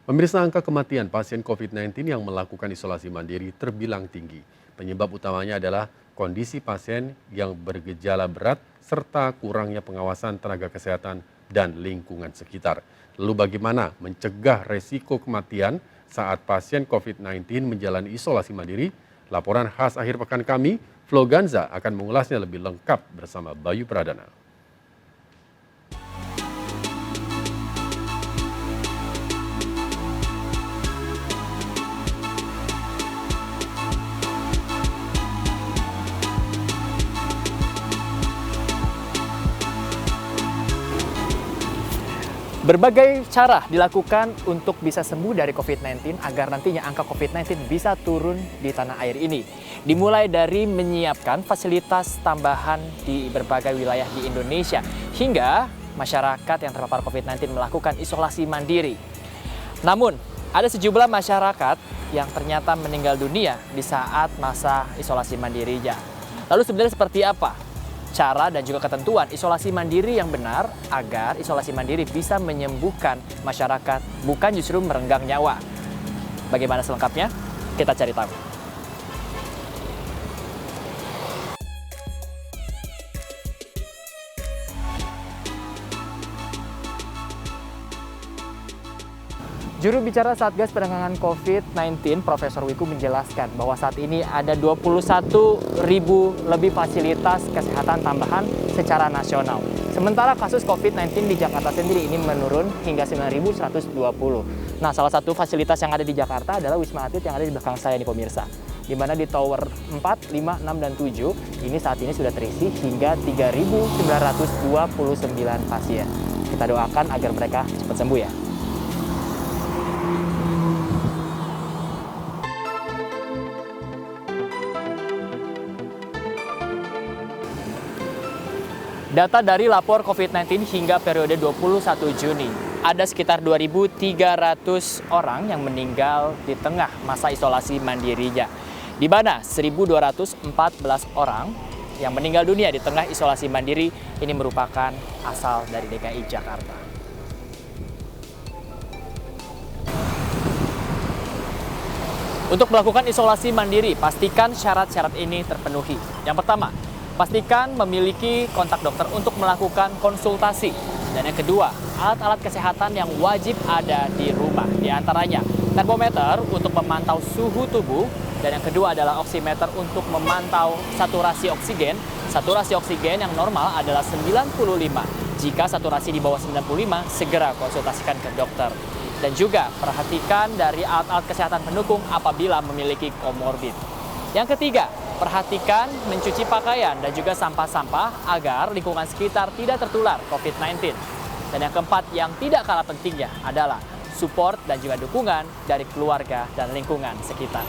Pemirsa, angka kematian pasien COVID-19 yang melakukan isolasi mandiri terbilang tinggi. Penyebab utamanya adalah kondisi pasien yang bergejala berat serta kurangnya pengawasan tenaga kesehatan dan lingkungan sekitar. Lalu bagaimana mencegah resiko kematian saat pasien COVID-19 menjalani isolasi mandiri? Laporan khas akhir pekan kami, Flo Ganza akan mengulasnya lebih lengkap bersama Bayu Pradana. Berbagai cara dilakukan untuk bisa sembuh dari COVID-19 agar nantinya angka COVID-19 bisa turun di tanah air ini. Dimulai dari menyiapkan fasilitas tambahan di berbagai wilayah di Indonesia hingga masyarakat yang terpapar COVID-19 melakukan isolasi mandiri. Namun, ada sejumlah masyarakat yang ternyata meninggal dunia di saat masa isolasi mandirinya. Lalu sebenarnya seperti apa cara dan juga ketentuan isolasi mandiri yang benar agar isolasi mandiri bisa menyembuhkan masyarakat, bukan justru merenggang nyawa? Bagaimana selengkapnya? Kita cari tahu. Juru bicara Satgas Penanganan COVID-19, Profesor Wiku menjelaskan bahwa saat ini ada 21.000 lebih fasilitas kesehatan tambahan secara nasional. Sementara kasus COVID-19 di Jakarta sendiri ini menurun hingga 9.120. Nah, salah satu fasilitas yang ada di Jakarta adalah Wisma Atlet yang ada di belakang saya nih pemirsa. Di mana di Tower 4, 5, 6, dan 7 ini saat ini sudah terisi hingga 3.929 pasien. Kita doakan agar mereka cepat sembuh ya. Data dari lapor COVID-19 hingga periode 21 Juni, ada sekitar 2.300 orang yang meninggal di tengah masa isolasi mandirinya. Di mana 1.214 orang yang meninggal dunia di tengah isolasi mandiri ini merupakan asal dari DKI Jakarta. Untuk melakukan isolasi mandiri, pastikan syarat-syarat ini terpenuhi. Yang pertama, pastikan memiliki kontak dokter untuk melakukan konsultasi. Dan yang kedua, alat-alat kesehatan yang wajib ada di rumah. Di antaranya termometer untuk memantau suhu tubuh. Dan yang kedua adalah oximeter untuk memantau saturasi oksigen. Saturasi oksigen yang normal adalah 95. Jika saturasi di bawah 95, segera konsultasikan ke dokter. Dan juga perhatikan dari alat-alat kesehatan pendukung apabila memiliki komorbid. Yang ketiga, perhatikan mencuci pakaian dan juga sampah-sampah agar lingkungan sekitar tidak tertular COVID-19. Dan yang keempat yang tidak kalah pentingnya adalah support dan juga dukungan dari keluarga dan lingkungan sekitar.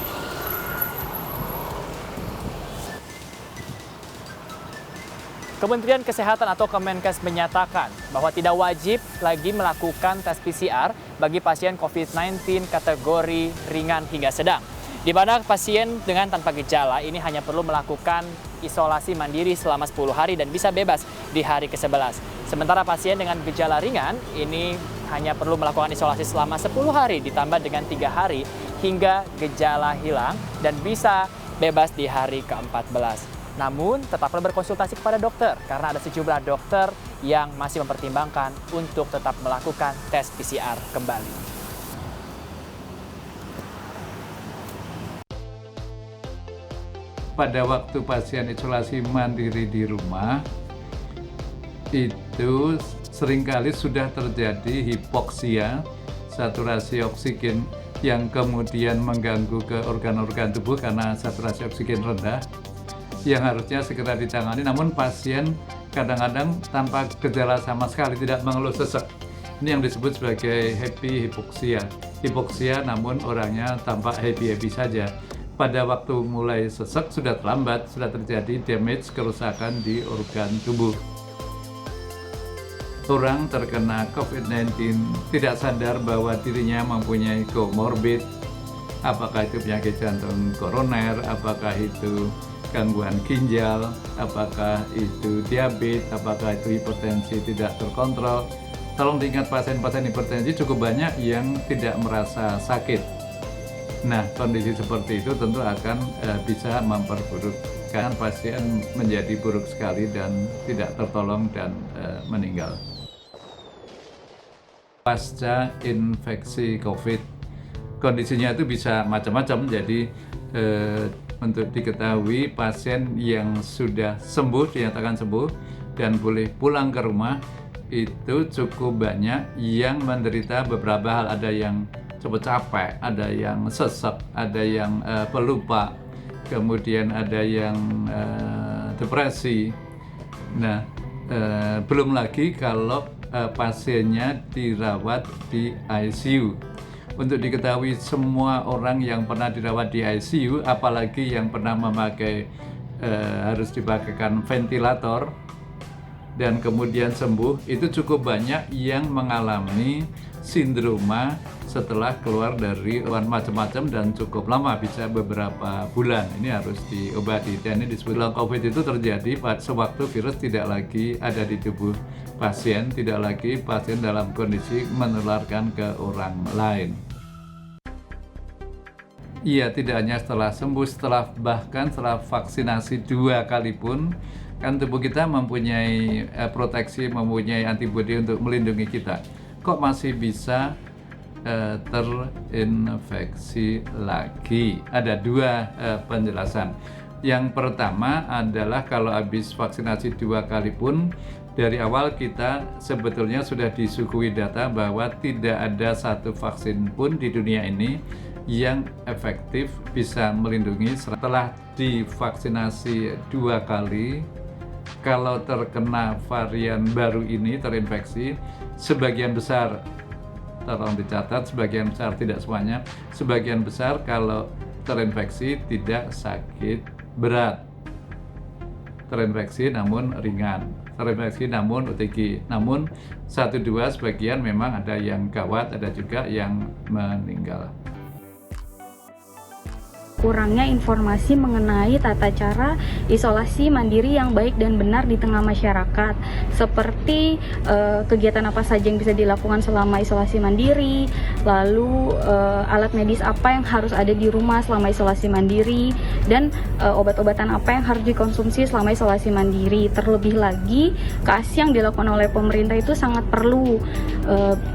Kementerian Kesehatan atau Kemenkes menyatakan bahwa tidak wajib lagi melakukan tes PCR bagi pasien COVID-19 kategori ringan hingga sedang. Di mana pasien dengan tanpa gejala ini hanya perlu melakukan isolasi mandiri selama 10 hari dan bisa bebas di hari ke-11. Sementara pasien dengan gejala ringan ini hanya perlu melakukan isolasi selama 10 hari ditambah dengan 3 hari hingga gejala hilang dan bisa bebas di hari ke-14. Namun tetaplah berkonsultasi kepada dokter karena ada sejumlah dokter yang masih mempertimbangkan untuk tetap melakukan tes PCR kembali. Pada waktu pasien isolasi mandiri di rumah, itu seringkali sudah terjadi hipoksia, saturasi oksigen yang kemudian mengganggu ke organ-organ tubuh karena saturasi oksigen rendah, yang harusnya segera ditangani, namun pasien kadang-kadang tanpa gejala sama sekali, tidak mengeluh sesak. Ini yang disebut sebagai happy hipoksia. Hipoksia namun orangnya tampak happy-happy saja. Pada waktu mulai sesak sudah terlambat, sudah terjadi damage, kerusakan di organ tubuh. Orang terkena COVID-19 tidak sadar bahwa dirinya mempunyai komorbid, apakah itu penyakit jantung koroner, apakah itu gangguan ginjal, apakah itu diabetes, apakah itu hipertensi tidak terkontrol, tolong diingat pasien-pasien hipertensi cukup banyak yang tidak merasa sakit. Nah, kondisi seperti itu tentu akan bisa memperburukkan pasien menjadi buruk sekali dan tidak tertolong dan meninggal. Pasca infeksi COVID, kondisinya itu bisa macam-macam. Jadi untuk diketahui pasien yang sudah sembuh, dinyatakan sembuh dan boleh pulang ke rumah itu cukup banyak yang menderita beberapa hal. Ada yang cepat capek, ada yang sesek, ada yang pelupa, kemudian ada yang depresi. Nah, belum lagi kalau pasiennya dirawat di ICU. Untuk diketahui semua orang yang pernah dirawat di ICU, apalagi yang pernah memakai harus dipakaikan ventilator dan kemudian sembuh, itu cukup banyak yang mengalami sindroma setelah keluar dari ruangan macam-macam dan cukup lama, bisa beberapa bulan. Ini harus diobati. Dan ini disebut long COVID itu terjadi pada sewaktu virus tidak lagi ada di tubuh pasien, tidak lagi pasien dalam kondisi menularkan ke orang lain. Iya, tidak hanya setelah sembuh, bahkan setelah vaksinasi 2 kali pun, kan tubuh kita mempunyai proteksi, mempunyai antibodi untuk melindungi kita. Kok masih bisa terinfeksi lagi? Ada 2 penjelasan. Yang pertama adalah kalau habis vaksinasi 2 kali pun, dari awal kita sebetulnya sudah disuguhi data bahwa tidak ada satu vaksin pun di dunia ini yang efektif bisa melindungi. Setelah divaksinasi 2 kali, kalau terkena varian baru ini, terinfeksi, sebagian besar, tolong dicatat, sebagian besar, tidak semuanya, sebagian besar kalau terinfeksi tidak sakit berat, terinfeksi namun ringan, terinfeksi namun OTG, namun 1-2 sebagian memang ada yang gawat, ada juga yang meninggal. Kurangnya informasi mengenai tata cara isolasi mandiri yang baik dan benar di tengah masyarakat, seperti kegiatan apa saja yang bisa dilakukan selama isolasi mandiri, lalu alat medis apa yang harus ada di rumah selama isolasi mandiri, dan obat-obatan apa yang harus dikonsumsi selama isolasi mandiri. Terlebih lagi, KASI yang dilakukan oleh pemerintah itu sangat perlu.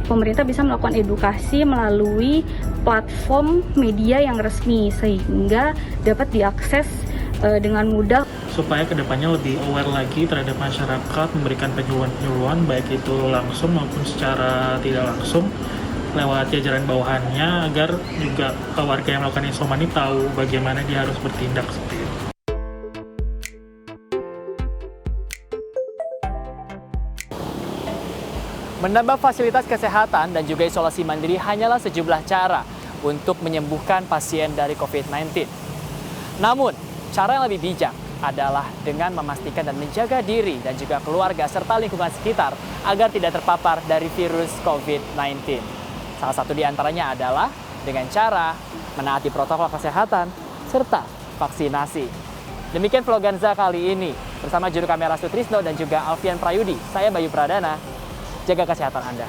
Pemerintah bisa melakukan edukasi melalui platform media yang resmi sehingga dapat diakses dengan mudah. Supaya kedepannya lebih aware lagi terhadap masyarakat, memberikan penyuluhan-penyuluhan baik itu langsung maupun secara tidak langsung lewat jajaran bawahannya, agar juga warga yang melakukan isoman ini tahu bagaimana dia harus bertindak seperti itu. Menambah fasilitas kesehatan dan juga isolasi mandiri hanyalah sejumlah cara untuk menyembuhkan pasien dari COVID-19. Namun, cara yang lebih bijak adalah dengan memastikan dan menjaga diri dan juga keluarga serta lingkungan sekitar agar tidak terpapar dari virus COVID-19. Salah satu di antaranya adalah dengan cara menaati protokol kesehatan serta vaksinasi. Demikian Vloganza kali ini. Bersama juru kamera Sutrisno dan juga Alfian Prayudi, saya Bayu Pradana. Jaga kesehatan Anda.